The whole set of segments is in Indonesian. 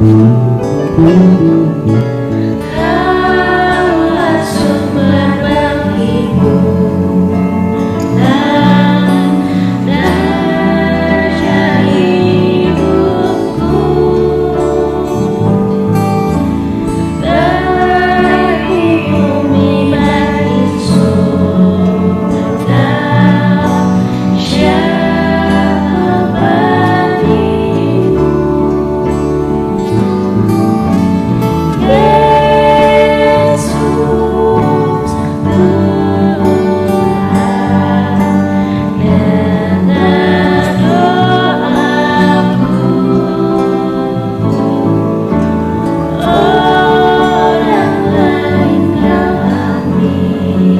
Kaulah sumber bagiku dan hidupku, bagi bumi, bagi surga, siapa bagiku. Yesus Tuhan, dengar doaku. Orang lain kau akhiri,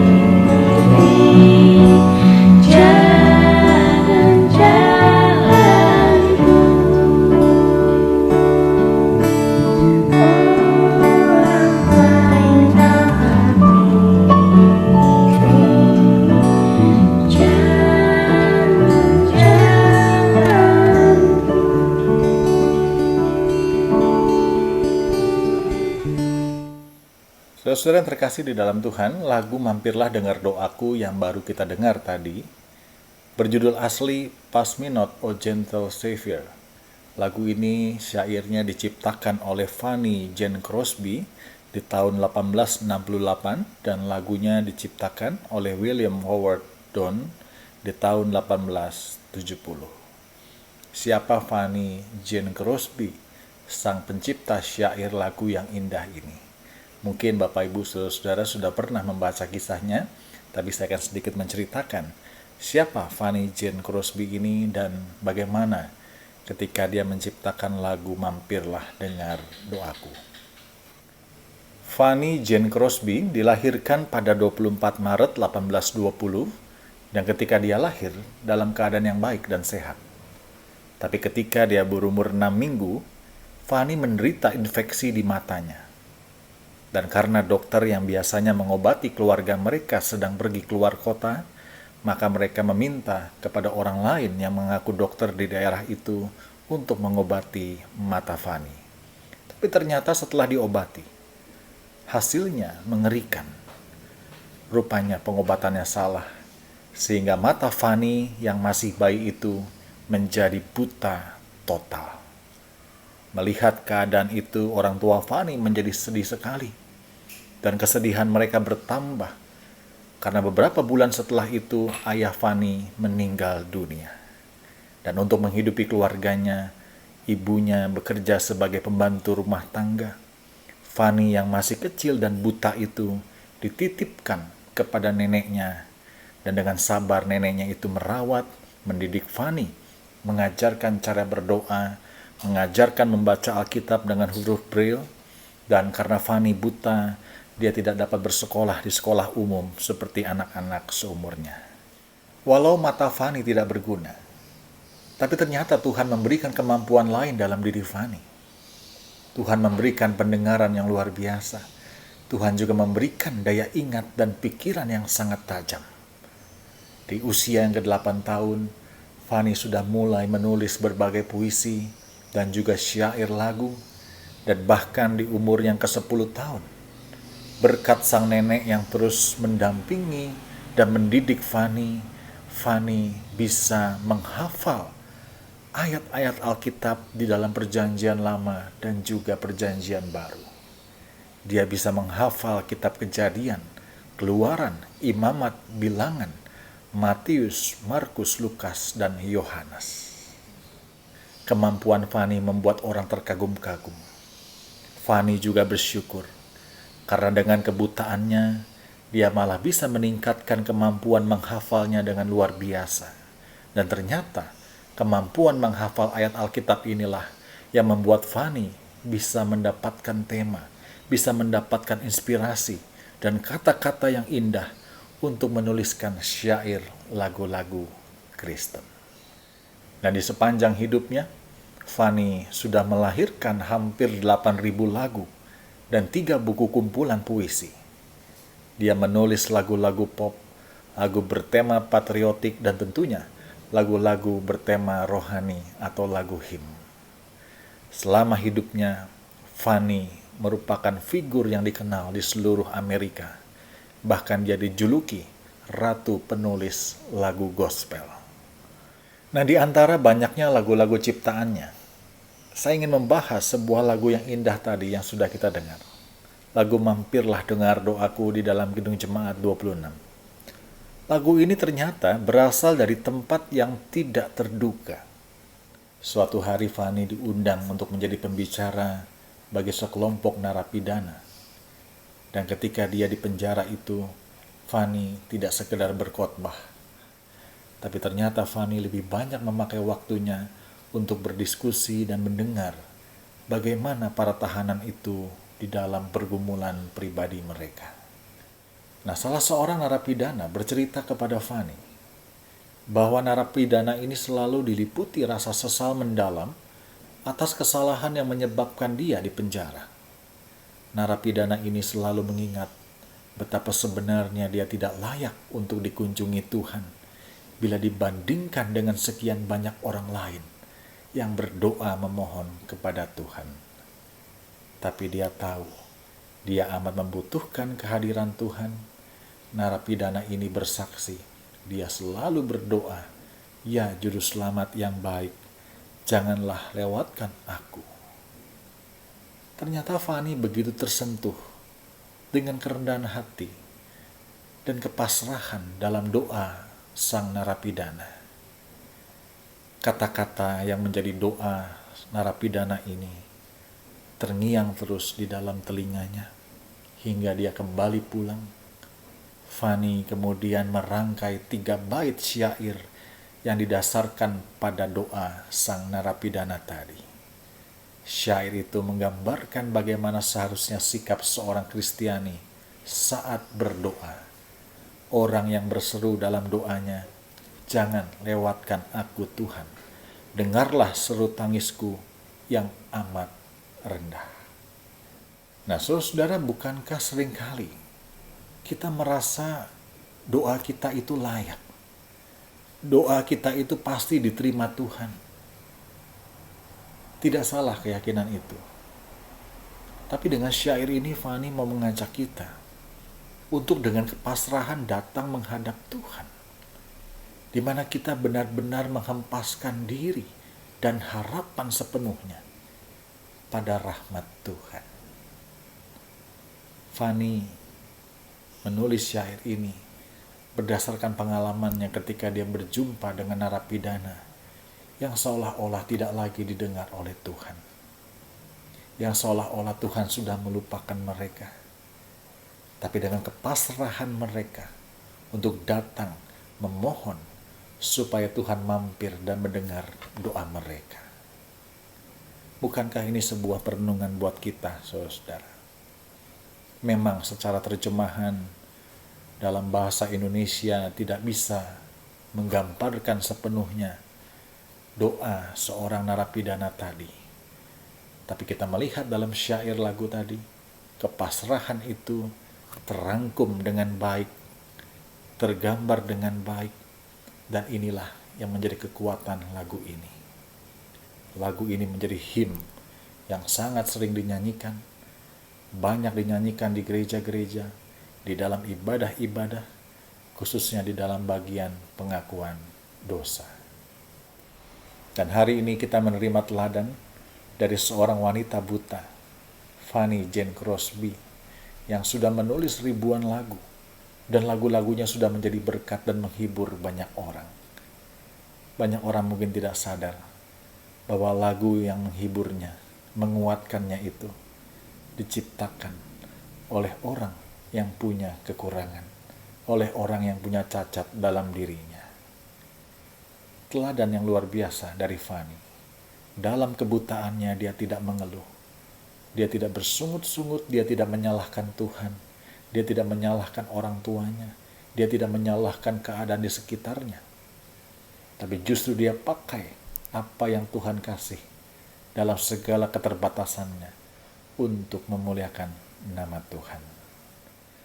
jangan jalanku. Orang lain kau akhiri, jangan jalanku. Saudara-saudara yang terkasih di dalam Tuhan, lagu Mampirlah Dengar Doaku yang baru kita dengar tadi berjudul asli Pass Me Not, O Gentle Savior. Lagu ini syairnya diciptakan oleh Fanny Jane Crosby di tahun 1868 dan lagunya diciptakan oleh William Howard Donne di tahun 1870. Siapa Fanny Jane Crosby, sang pencipta syair lagu yang indah ini? Mungkin Bapak Ibu Saudara-saudara sudah pernah membaca kisahnya, tapi saya akan sedikit menceritakan siapa Fanny Jane Crosby ini dan bagaimana ketika dia menciptakan lagu Mampirlah Dengar Doaku. Fanny Jane Crosby dilahirkan pada 24 Maret 1820 dan ketika dia lahir dalam keadaan yang baik dan sehat. Tapi ketika dia berumur 6 minggu, Fanny menderita infeksi di matanya. Dan karena dokter yang biasanya mengobati keluarga mereka sedang pergi keluar kota, maka mereka meminta kepada orang lain yang mengaku dokter di daerah itu untuk mengobati mata Fanny. Tapi ternyata setelah diobati, hasilnya mengerikan. Rupanya pengobatannya salah, sehingga mata Fanny yang masih bayi itu menjadi buta total. Melihat keadaan itu, orang tua Fanny menjadi sedih sekali. Dan kesedihan mereka bertambah karena beberapa bulan setelah itu ayah Fanny meninggal dunia. Dan untuk menghidupi keluarganya, ibunya bekerja sebagai pembantu rumah tangga. Fanny yang masih kecil dan buta itu dititipkan kepada neneknya. Dan dengan sabar neneknya itu merawat, mendidik Fanny, mengajarkan cara berdoa, mengajarkan membaca Alkitab dengan huruf Braille. Dan karena Fanny buta, dia tidak dapat bersekolah di sekolah umum seperti anak-anak seumurnya. Walau mata Fanny tidak berguna, tapi ternyata Tuhan memberikan kemampuan lain dalam diri Fanny. Tuhan memberikan pendengaran yang luar biasa. Tuhan juga memberikan daya ingat dan pikiran yang sangat tajam. Di usia yang ke-8 tahun, Fanny sudah mulai menulis berbagai puisi dan juga syair lagu, dan bahkan di umur yang ke-10 tahun, berkat sang nenek yang terus mendampingi dan mendidik Fanny, Fanny bisa menghafal ayat-ayat Alkitab di dalam Perjanjian Lama dan juga Perjanjian Baru. Dia bisa menghafal kitab Kejadian, Keluaran, Imamat, Bilangan, Matius, Markus, Lukas, dan Yohanes. Kemampuan Fanny membuat orang terkagum-kagum. Fanny juga bersyukur karena dengan kebutaannya, dia malah bisa meningkatkan kemampuan menghafalnya dengan luar biasa. Dan ternyata, kemampuan menghafal ayat Alkitab inilah yang membuat Fanny bisa mendapatkan tema, bisa mendapatkan inspirasi, dan kata-kata yang indah untuk menuliskan syair lagu-lagu Kristen. Dan di sepanjang hidupnya, Fanny sudah melahirkan hampir 8.000 lagu dan 3 buku kumpulan puisi. Dia menulis lagu-lagu pop, lagu bertema patriotik, dan tentunya lagu-lagu bertema rohani atau lagu him. Selama hidupnya, Fanny merupakan figur yang dikenal di seluruh Amerika. Bahkan dia dijuluki Ratu Penulis Lagu Gospel. Nah, di antara banyaknya lagu-lagu ciptaannya, saya ingin membahas sebuah lagu yang indah tadi yang sudah kita dengar. Lagu Mampirlah Dengar Doaku di dalam Gedung Jemaat 26. Lagu ini ternyata berasal dari tempat yang tidak terduga. Suatu hari Fanny diundang untuk menjadi pembicara bagi sekelompok narapidana. Dan ketika dia di penjara itu, Fanny tidak sekedar berkhotbah. Tapi ternyata Fanny lebih banyak memakai waktunya untuk berdiskusi dan mendengar bagaimana para tahanan itu di dalam pergumulan pribadi mereka. Nah, salah seorang narapidana bercerita kepada Fanny bahwa narapidana ini selalu diliputi rasa sesal mendalam atas kesalahan yang menyebabkan dia di penjara. Narapidana ini selalu mengingat betapa sebenarnya dia tidak layak untuk dikunjungi Tuhan bila dibandingkan dengan sekian banyak orang lain yang berdoa memohon kepada Tuhan. Tapi dia tahu, dia amat membutuhkan kehadiran Tuhan. Narapidana ini bersaksi, dia selalu berdoa, "Ya Juru Selamat yang baik, janganlah lewatkan aku." Ternyata Fanny begitu tersentuh dengan kerendahan hati dan kepasrahan dalam doa sang narapidana. Kata-kata yang menjadi doa narapidana ini terngiang terus di dalam telinganya hingga dia kembali pulang. Fanny kemudian merangkai 3 bait syair yang didasarkan pada doa sang narapidana tadi. Syair itu menggambarkan bagaimana seharusnya sikap seorang Kristiani saat berdoa. Orang yang berseru dalam doanya, "Jangan lewatkan aku Tuhan. Dengarlah seru tangisku yang amat rendah." Nah, saudara, bukankah seringkali kita merasa doa kita itu layak? Doa kita itu pasti diterima Tuhan. Tidak salah keyakinan itu. Tapi dengan syair ini Fanny mau mengajak kita untuk dengan kepasrahan datang menghadap Tuhan, di mana kita benar-benar menghempaskan diri dan harapan sepenuhnya pada rahmat Tuhan. Fanny menulis syair ini berdasarkan pengalamannya ketika dia berjumpa dengan narapidana yang seolah-olah tidak lagi didengar oleh Tuhan, yang seolah-olah Tuhan sudah melupakan mereka. Tapi dengan kepasrahan mereka untuk datang memohon supaya Tuhan mampir dan mendengar doa mereka. Bukankah ini sebuah perenungan buat kita, saudara? Memang secara terjemahan dalam bahasa Indonesia tidak bisa menggambarkan sepenuhnya doa seorang narapidana tadi. Tapi kita melihat dalam syair lagu tadi, kepasrahan itu terangkum dengan baik, tergambar dengan baik, dan inilah yang menjadi kekuatan lagu ini. Lagu ini menjadi hymn yang sangat sering dinyanyikan, banyak dinyanyikan di gereja-gereja, di dalam ibadah-ibadah, khususnya di dalam bagian pengakuan dosa. Dan hari ini kita menerima teladan dari seorang wanita buta, Fanny Jane Crosby, yang sudah menulis ribuan lagu, dan lagu-lagunya sudah menjadi berkat dan menghibur banyak orang. Banyak orang mungkin tidak sadar bahwa lagu yang menghiburnya, menguatkannya itu diciptakan oleh orang yang punya kekurangan, oleh orang yang punya cacat dalam dirinya. Teladan yang luar biasa dari Fanny. Dalam kebutaannya dia tidak mengeluh. Dia tidak bersungut-sungut, dia tidak menyalahkan Tuhan. Dia tidak menyalahkan orang tuanya. Dia tidak menyalahkan keadaan di sekitarnya. Tapi justru dia pakai apa yang Tuhan kasih dalam segala keterbatasannya untuk memuliakan nama Tuhan.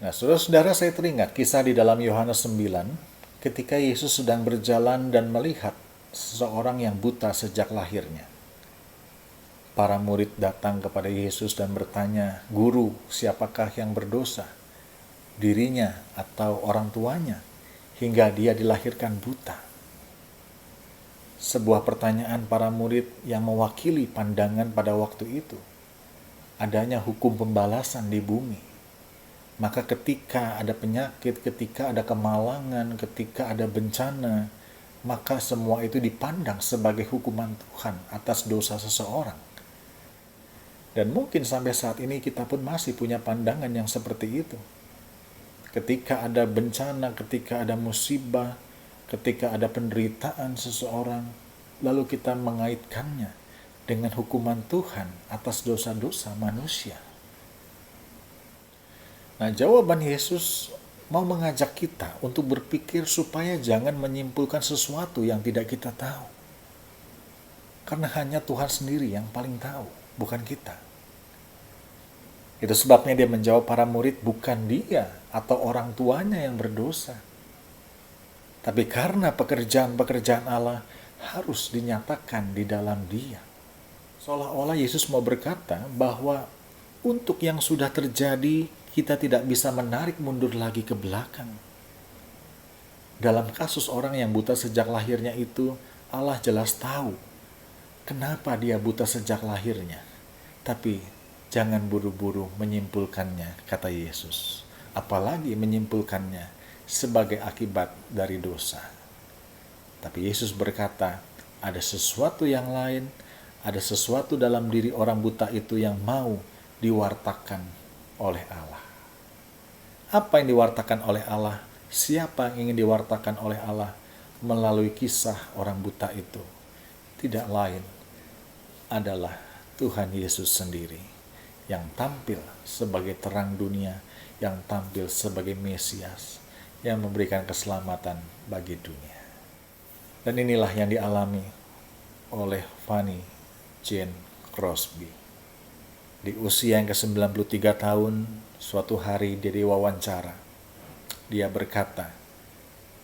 Nah, saudara-saudara, saya teringat kisah di dalam Yohanes 9 ketika Yesus sedang berjalan dan melihat seseorang yang buta sejak lahirnya. para murid datang kepada Yesus dan bertanya, "Guru, siapakah yang berdosa? Dirinya atau orang tuanya, hingga dia dilahirkan buta?" Sebuah pertanyaan para murid yang mewakili pandangan pada waktu itu. Adanya hukum pembalasan di bumi. Maka ketika ada penyakit, ketika ada kemalangan, ketika ada bencana, maka semua itu dipandang sebagai hukuman Tuhan atas dosa seseorang. Dan mungkin sampai saat ini kita pun masih punya pandangan yang seperti itu. Ketika ada bencana, ketika ada musibah, ketika ada penderitaan seseorang, lalu kita mengaitkannya dengan hukuman Tuhan atas dosa-dosa manusia. Nah, jawaban Yesus mau mengajak kita untuk berpikir supaya jangan menyimpulkan sesuatu yang tidak kita tahu. Karena hanya Tuhan sendiri yang paling tahu, bukan kita. Itu sebabnya dia menjawab para murid, bukan dia atau orang tuanya yang berdosa. Tapi karena pekerjaan-pekerjaan Allah harus dinyatakan di dalam dia. Seolah-olah Yesus mau berkata bahwa untuk yang sudah terjadi, kita tidak bisa menarik mundur lagi ke belakang. Dalam kasus orang yang buta sejak lahirnya itu, Allah jelas tahu kenapa dia buta sejak lahirnya. Tapi jangan buru-buru menyimpulkannya, kata Yesus. Apalagi menyimpulkannya sebagai akibat dari dosa. Tapi Yesus berkata, ada sesuatu yang lain, ada sesuatu dalam diri orang buta itu yang mau diwartakan oleh Allah. Apa yang diwartakan oleh Allah? Siapa yang ingin diwartakan oleh Allah melalui kisah orang buta itu? Tidak lain adalah Tuhan Yesus sendiri yang tampil sebagai terang dunia, yang tampil sebagai Mesias, yang memberikan keselamatan bagi dunia. Dan inilah yang dialami oleh Fanny Jane Crosby. Di usia yang ke-93 tahun, suatu hari dia diwawancara. Dia berkata,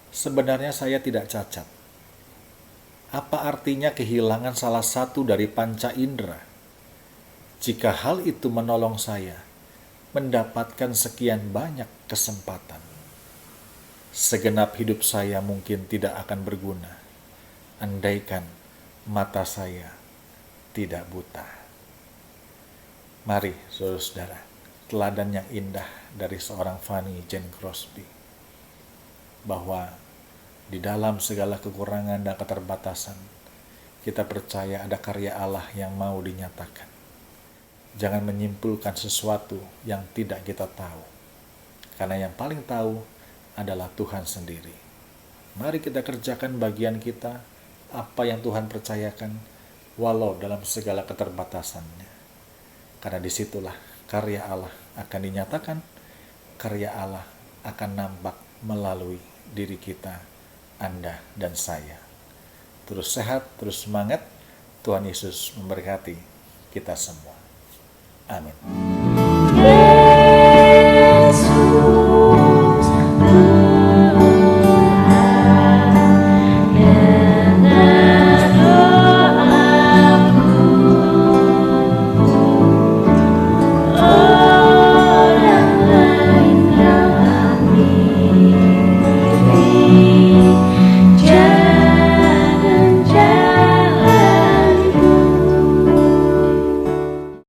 "Sebenarnya saya tidak cacat. Apa artinya kehilangan salah satu dari panca indera? Jika hal itu menolong saya mendapatkan sekian banyak kesempatan. Segenap hidup saya mungkin tidak akan berguna, andaikan mata saya tidak buta." Mari, saudara-saudara, teladan yang indah dari seorang Fanny Jane Crosby, bahwa di dalam segala kekurangan dan keterbatasan, kita percaya ada karya Allah yang mau dinyatakan. Jangan menyimpulkan sesuatu yang tidak kita tahu, karena yang paling tahu adalah Tuhan sendiri. Mari kita kerjakan bagian kita, apa yang Tuhan percayakan, walau dalam segala keterbatasannya. Karena disitulah karya Allah akan dinyatakan, karya Allah akan nampak melalui diri kita, Anda dan saya. Terus sehat, terus semangat. Tuhan Yesus memberkati kita semua. Amin.